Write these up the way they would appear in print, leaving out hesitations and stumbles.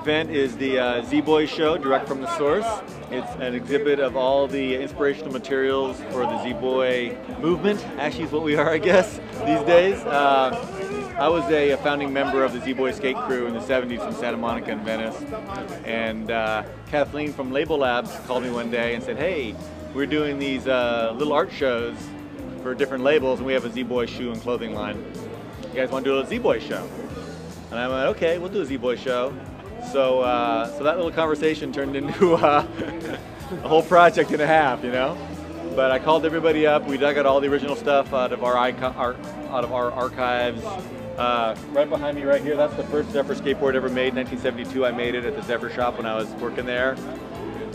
event is the Z-Boy Show, direct from the source. It's an exhibit of all the inspirational materials for the Z-Boy movement. Actually, is what we are, I guess, these days. I was a founding member of the Z-Boy skate crew in the 70s from Santa Monica and Venice. And Kathleen from Label Labs called me one day and said, hey, we're doing these little art shows for different labels, and we have a Z-Boy shoe and clothing line. You guys want to do a Z-Boy show? And I went, okay, we'll do a Z-Boy show. So that little conversation turned into a whole project and a half, you know. But I called everybody up. We dug out all the original stuff out of our archives. Right behind me, right here, that's the first Zephyr skateboard ever made. 1972, I made it at the Zephyr shop when I was working there.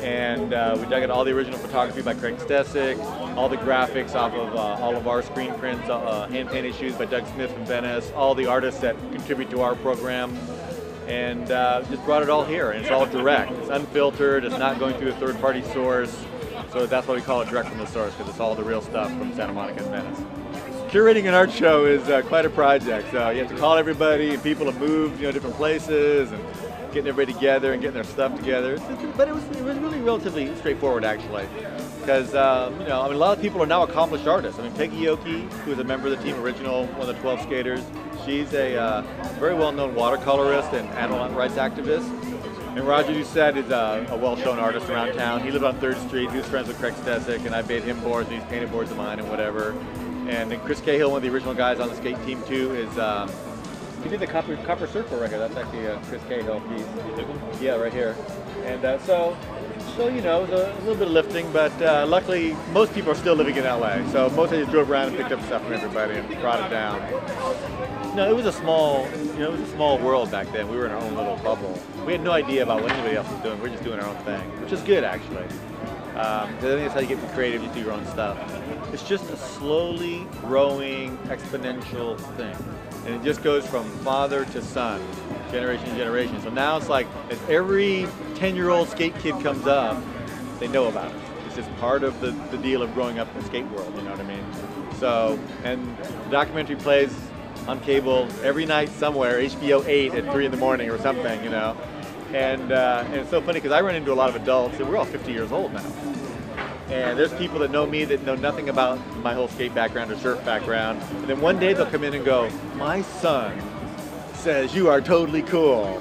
And we dug out all the original photography by Craig Stesic, all the graphics off of all of our screen prints, hand-painted shoes by Doug Smith from Venice, all the artists that contribute to our program, and just brought it all here. And it's all direct. It's unfiltered. It's not going through a third-party source. So that's why we call it direct from the source, because it's all the real stuff from Santa Monica and Venice. Curating an art show is quite a project. So you have to call everybody, and people have moved, you know, different places, and getting everybody together and getting their stuff together. But it was really relatively straightforward, actually, because you know, I mean, a lot of people are now accomplished artists. I mean, Peggy Yoki, who is a member of the team original, one of the 12 skaters, she's a very well-known watercolorist and animal rights activist. And Roger Doucette is a well-shown artist around town. He lived on 3rd Street. He was friends with Craig Stesic, and I made him boards, and he's painted boards of mine and whatever. And then Chris Cahill, one of the original guys on the skate team too, is he did the Copper Circle record. That's actually a Chris Cahill piece. Yeah, right here. And so you know, it was a little bit of lifting, but luckily most people are still living in LA. So most of us drove around and picked up stuff from everybody and brought it down. No, it was a small, you know, it was a small world back then. We were in our own little bubble. We had no idea about what anybody else was doing. We were just doing our own thing, which is good actually. I think that's how you get creative. You do your own stuff. It's just a slowly growing, exponential thing. And it just goes from father to son, generation to generation. So now it's like, as every 10-year-old skate kid comes up, they know about it. It's just part of the deal of growing up in the skate world, you know what I mean? So, and the documentary plays on cable every night somewhere, HBO 8 at 3 in the morning or something, you know? And it's so funny because I run into a lot of adults, and we're all 50 years old now. And there's people that know me that know nothing about my whole skate background or surf background. And then one day they'll come in and go, my son says you are totally cool.